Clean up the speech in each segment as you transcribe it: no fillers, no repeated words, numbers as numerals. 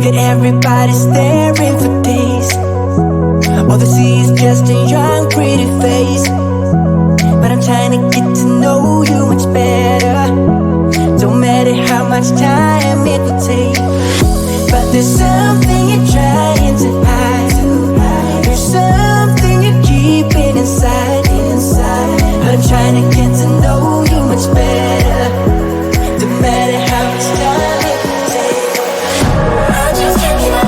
Figured everybody's staring for days. All they see is just a young, pretty face. But I'm trying to get to know you much better. Don't matter how much time it will take. But there's something you're trying to hide. There's something you're keeping inside. But I'm trying to get to know you much better. Don't matter how much time it will take. I just can't give up.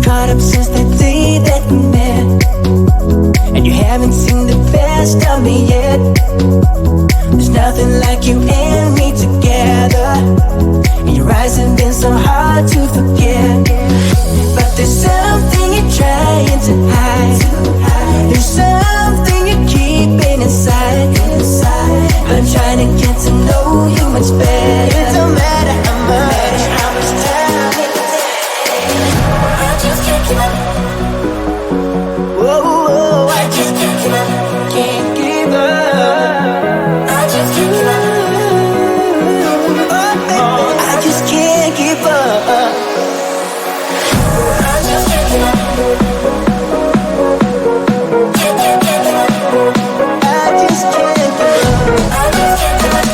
Caught up since the day that we met, and you haven't seen the best of me yet. There's nothing like you and me together, and your eyes have been so hard to forget. But there's something you're trying to hide. There's something you're keeping inside. But I'm trying to get to know you much better. It don't matter how much time it will take. I just can't give up. Whoa, I just can't give up. Can't give up. I just can't give up. Oh, I just can't give up. I just can't give up. Can't give up. I just can't give up. I just can't give up.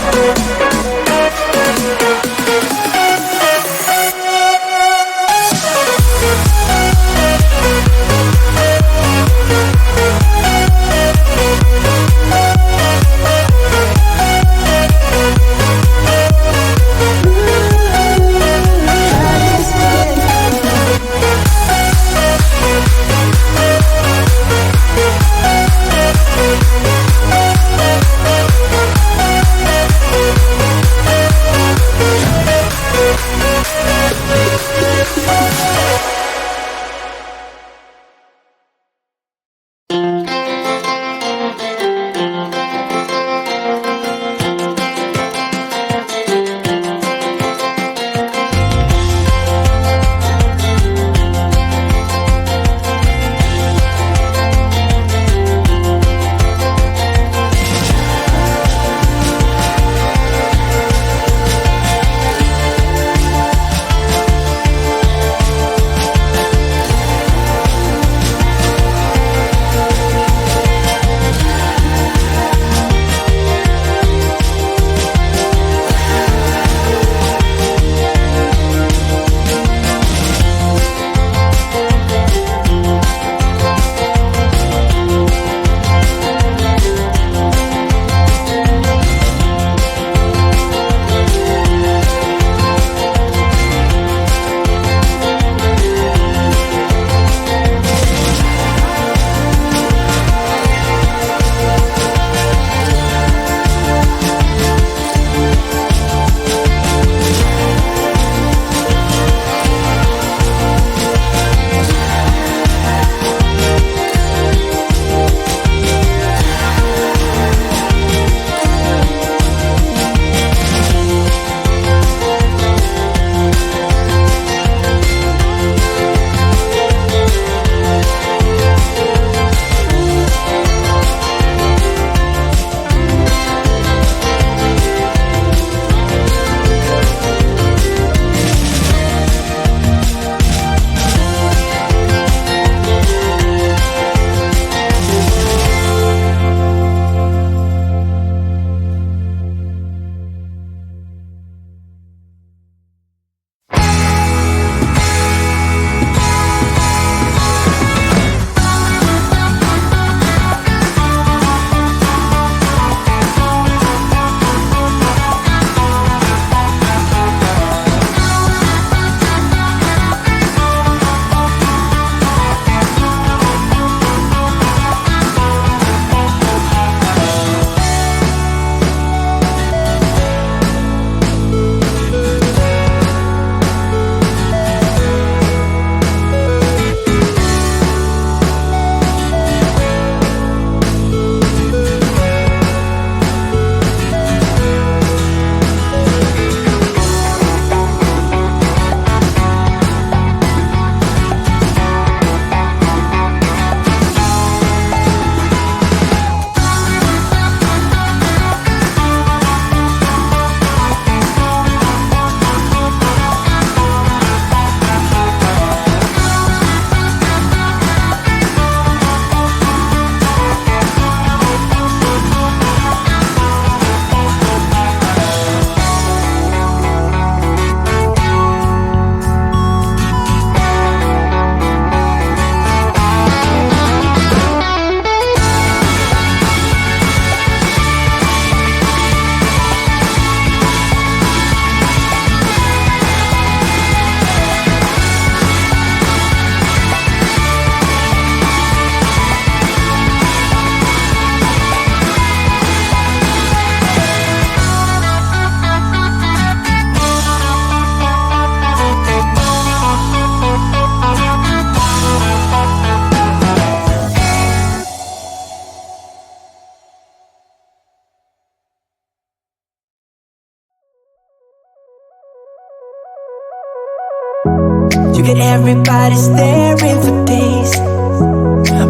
Figured everybody's staring for days.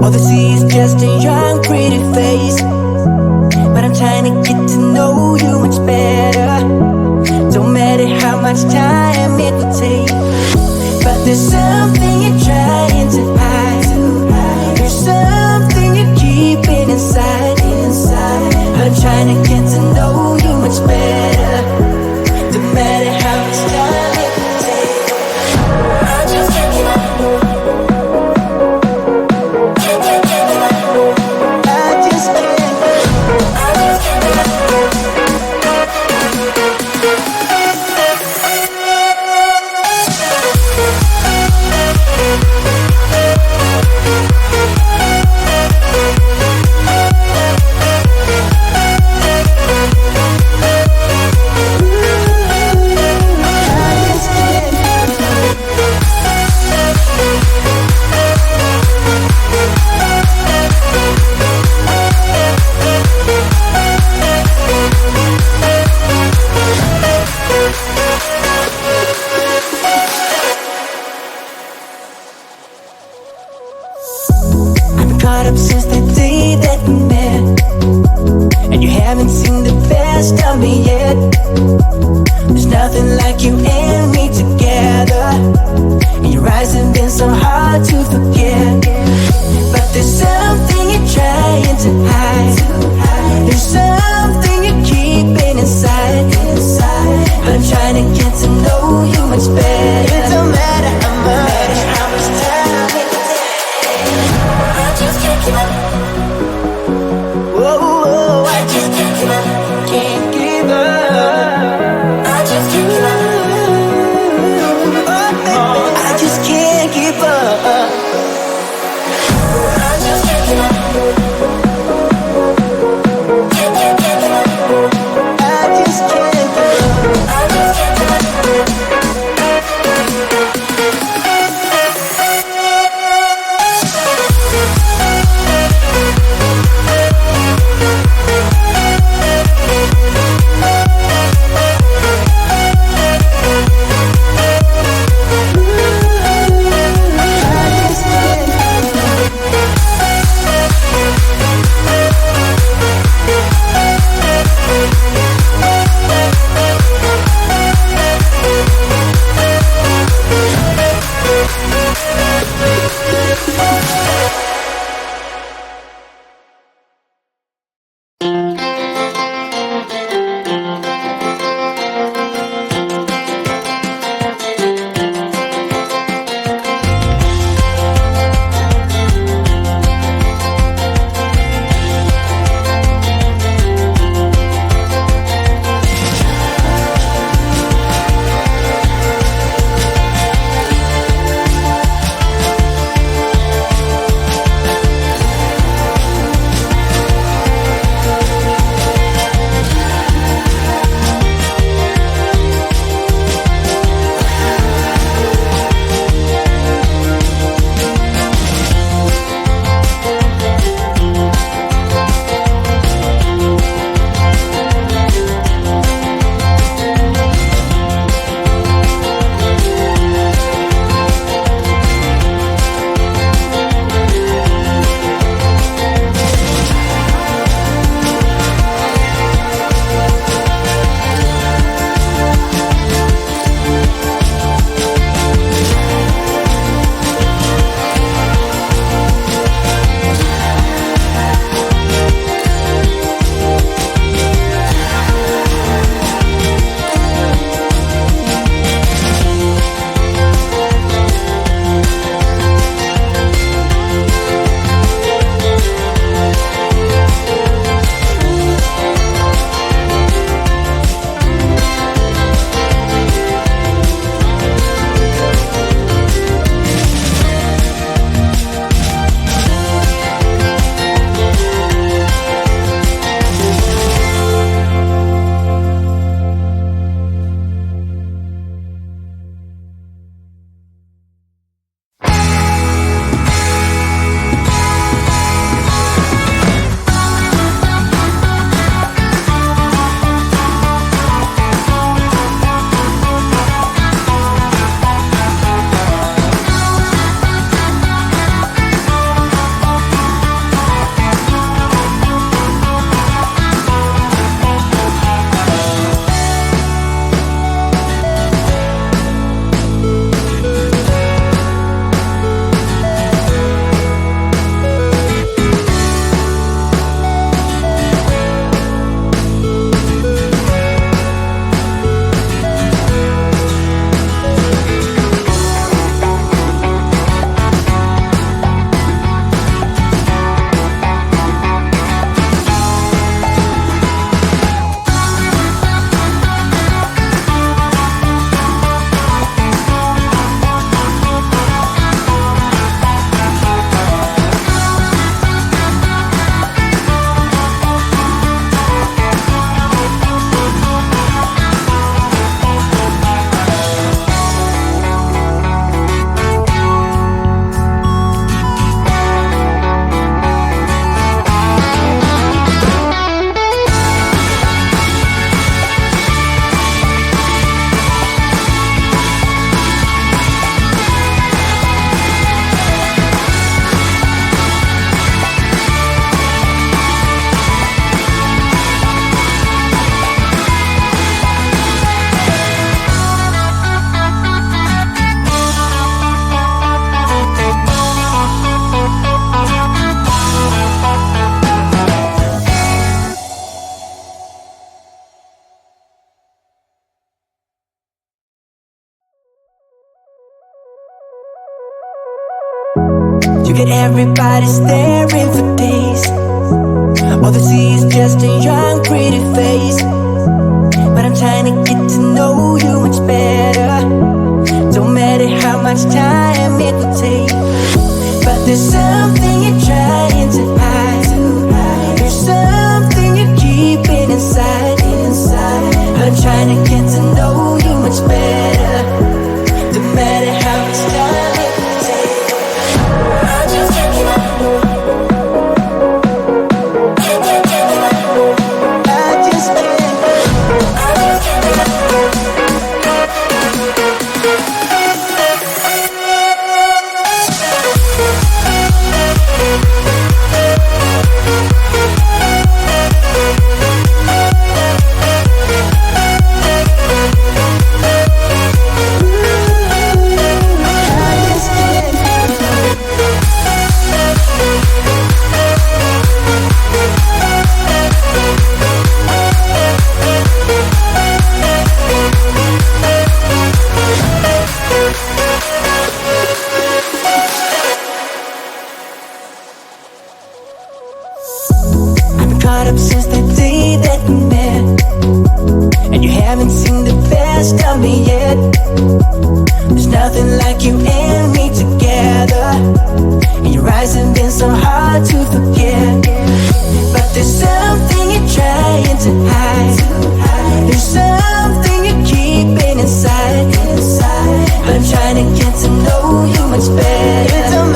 All they see is just a young pretty face. But I'm trying to get to know you much better. Don't matter how much time it will take. But there's something you're trying to hide. There's something you're keeping inside. But I'm trying to get to know you much better. Don't matter how much time it will take. I just can't give up. got everybody staring for days. All they see is just a young, pretty face. But I'm trying to get to know you much better. Don't matter how much time it will take. But there's something you're trying to hide. There's something you're keeping inside. But I'm trying to get to know you much better. Don't matter how much time it will take. I just can't get up. Caught up since the day that we met, and you haven't seen the best of me yet. There's nothing like you and me together, and your eyes have been so hard to forget. But there's something you're trying to hide. There's something you're keeping inside. But I'm trying to get to know you much better.